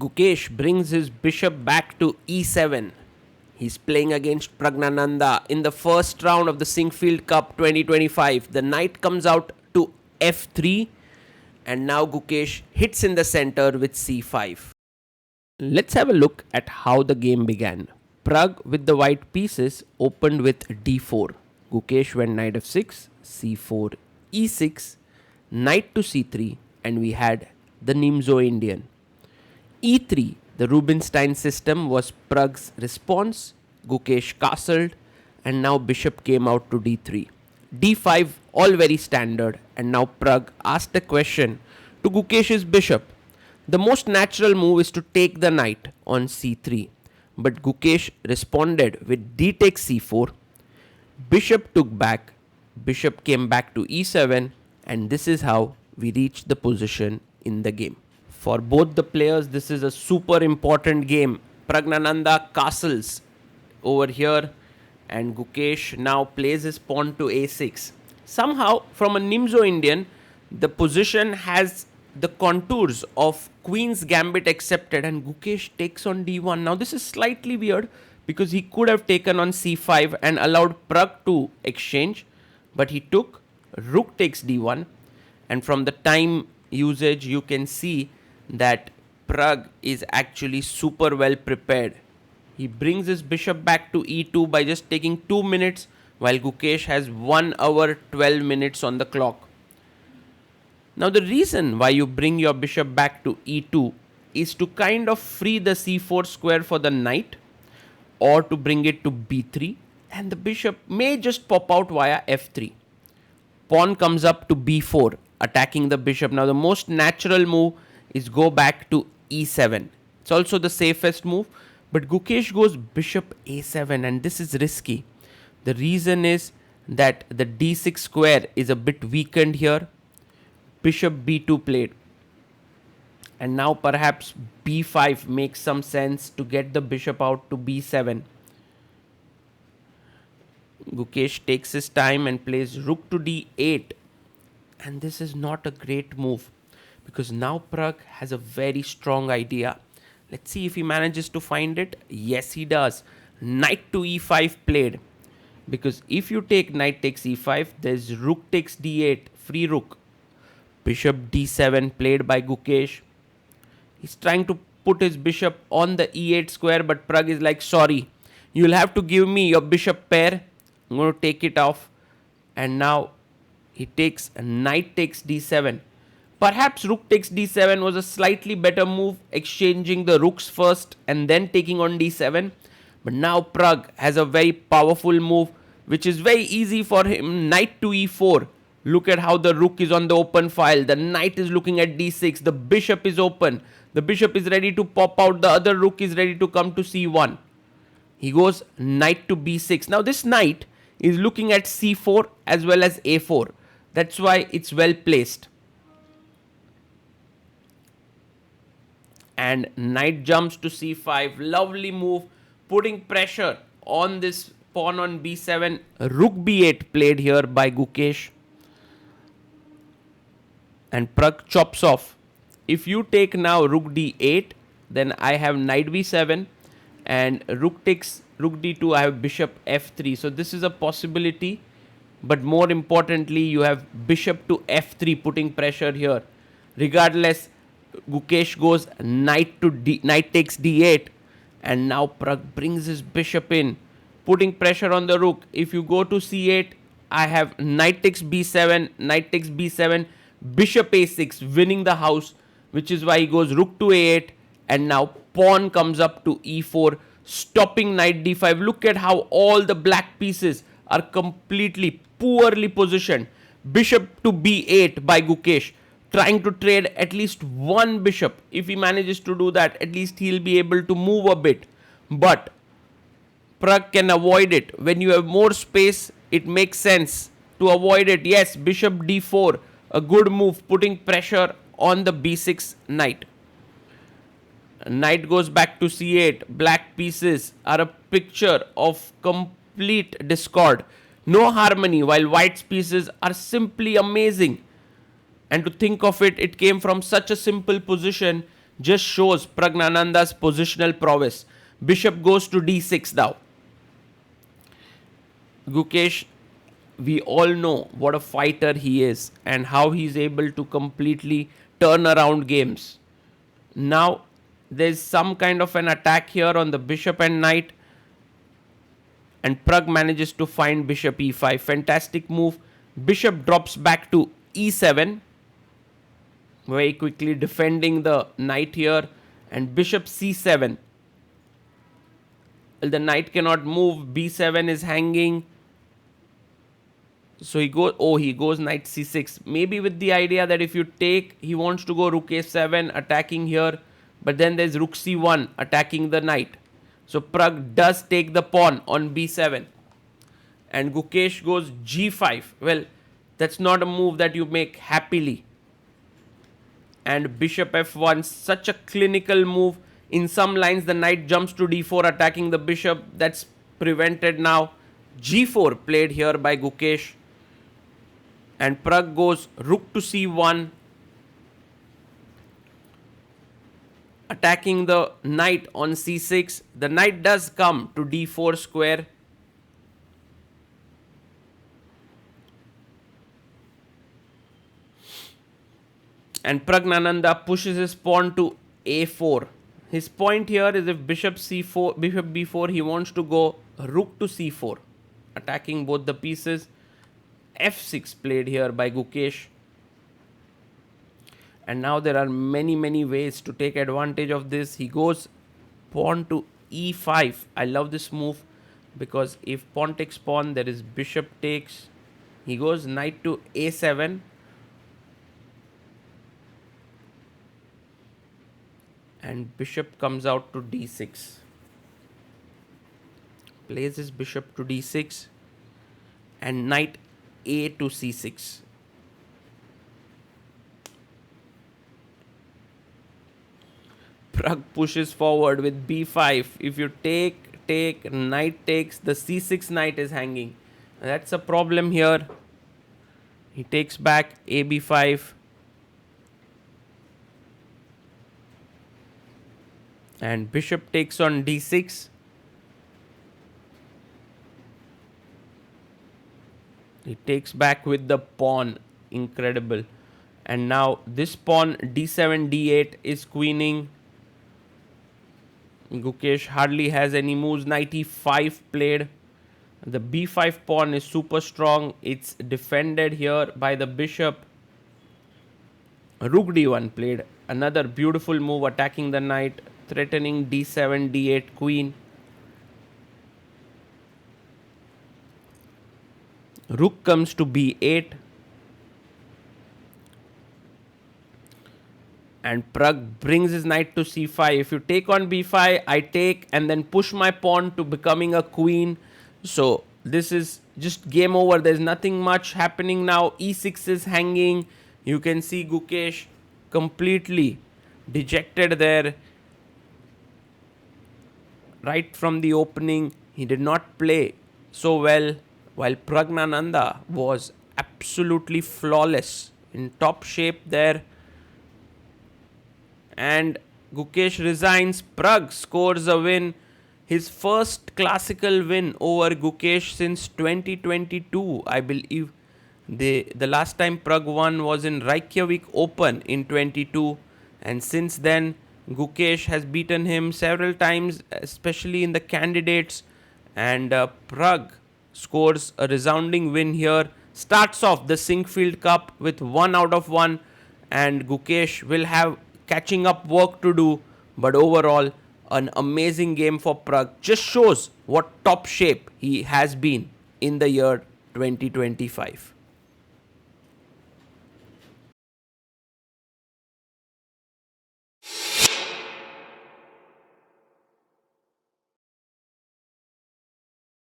Gukesh brings his bishop back to e7. He's playing against Praggnanandhaa in the first round of the Sinquefield Cup 2025. The knight comes out to f3 and now Gukesh hits in the center with c5. Let's have a look at how the game began. Pragg with the white pieces opened with d4. Gukesh went knight f6, c4, e6, knight to c3, and we had the Nimzo Indian. e3, the Rubinstein system, was Pragg's response. Gukesh castled, and now bishop came out to d3. d5, all very standard, and now Pragg asked a question to Gukesh's bishop. The most natural move is to take the knight on c3, but Gukesh responded with d takes c4. Bishop took back, bishop came back to e7, and this is how we reached the position in the game. For both the players, this is a super important game. Praggnanandhaa castles over here, and Gukesh now plays his pawn to a6. Somehow, from a Nimzo Indian, the position has the contours of Queen's Gambit accepted, and Gukesh takes on d1. Now, this is slightly weird because he could have taken on c5 and allowed Pragg to exchange, but he took rook takes d1, and from the time usage, you can see that Pragg is actually super well prepared. He brings his bishop back to e2 by just taking 2 minutes, while Gukesh has 1 hour 12 minutes on the clock. Now, the reason why you bring your bishop back to e2 is to kind of free the c4 square for the knight, or to bring it to b3, and the bishop may just pop out via f3. Pawn comes up to b4, attacking the bishop. Now, the most natural move is go back to e7. It's also the safest move, but Gukesh goes bishop a7, and this is risky. The reason is that the d6 square is a bit weakened here. Bishop b2 played, and now perhaps b5 makes some sense to get the bishop out to b7. Gukesh takes his time and plays rook to d8, and this is not a great move because now Pragg has a very strong idea. Let's see if he manages to find it. Yes, he does. Knight to e5 played, because if you take knight takes e5, there's rook takes d8, free rook. Bishop d7 played by Gukesh. He's trying to put his bishop on the e8 square, but Pragg is like, sorry, you'll have to give me your bishop pair. I'm going to take it off. And now he takes knight takes d7. Perhaps rook takes d7 was a slightly better move, exchanging the rooks first and then taking on d7. But now Pragg has a very powerful move, which is very easy for him. Knight to e4. Look at how the rook is on the open file. The knight is looking at d6. The bishop is open. The bishop is ready to pop out. The other rook is ready to come to c1. He goes knight to b6. Now this knight is looking at c4 as well as a4. That's why it's well placed. And knight jumps to c5. Lovely move, putting pressure on this pawn on b7. Rook b8 played here by Gukesh. And Pragg chops off. If you take now rook d8, then I have knight b7, and rook takes rook d2, I have bishop f3. So this is a possibility, but more importantly, you have bishop to f3 putting pressure here. Regardless, Gukesh goes knight takes d8, and now Pragg brings his bishop in, putting pressure on the rook. If you go to c8, I have knight takes b7, knight takes b7, bishop a6, winning the house, which is why he goes rook to a8, and now pawn comes up to e4, stopping knight d5. Look at how all the black pieces are completely poorly positioned. Bishop to b8 by Gukesh, trying to trade at least one bishop. If he manages to do that, at least he'll be able to move a bit. But Pragg can avoid it. When you have more space, it makes sense to avoid it. Yes, bishop d4, a good move, putting pressure on the b6 knight. Knight goes back to c8. Black pieces are a picture of complete discord. No harmony, while white's pieces are simply amazing. And to think of it, it came from such a simple position just shows Praggnanandha's positional prowess. Bishop goes to d6 now. Gukesh, we all know what a fighter he is and how he's able to completely turn around games. Now, there's some kind of an attack here on the bishop and knight, and Pragg manages to find bishop e5. Fantastic move. Bishop drops back to e7, very quickly defending the knight here, and bishop c7. Well, the knight cannot move, b7 is hanging. So he goes knight c6. Maybe with the idea that if you take, he wants to go rook a7 attacking here, but then there's rook c1 attacking the knight. So Pragg does take the pawn on b7. And Gukesh goes g5. Well, that's not a move that you make happily. And bishop f1, such a clinical move. In some lines, the knight jumps to d4 attacking the bishop. That's prevented now. g4 played here by Gukesh. And Pragg goes rook to c1, attacking the knight on c6. The knight does come to d4 square. And Praggnanandhaa pushes his pawn to a4. His point here is if bishop b4, he wants to go rook to c4, attacking both the pieces. f6 played here by Gukesh. And now there are many ways to take advantage of this. He goes pawn to e5. I love this move because if pawn takes pawn, there is bishop takes. He goes knight to a7. And bishop comes out to d6. Plays his bishop to d6. And knight a to c6. Pragg pushes forward with b5. If you take, knight takes, the c6 knight is hanging. That's a problem here. He takes back a b5. And bishop takes on d6. He takes back with the pawn. Incredible. And now this pawn d7, d8 is queening. Gukesh hardly has any moves. Knight e5 played. The b5 pawn is super strong. It's defended here by the bishop. Rook d1 played. Another beautiful move attacking the knight, threatening d7, d8 queen. Rook comes to b8. And Pragg brings his knight to c5. If you take on b5, I take and then push my pawn to becoming a queen. So this is just game over. There's nothing much happening now. e6 is hanging. You can see Gukesh completely dejected there. Right from the opening, he did not play so well, while Praggnanandhaa was absolutely flawless, in top shape there. And Gukesh resigns. Pragg scores a win. His first classical win over Gukesh since 2022, I believe. The last time Pragg won was in Reykjavik Open in 22. And since then, Gukesh has beaten him several times, especially in the candidates. And Pragg scores a resounding win here. Starts off the Sinquefield Cup with 1 out of 1. And Gukesh will have catching up work to do. But overall, an amazing game for Pragg. Just shows what top shape he has been in the year 2025.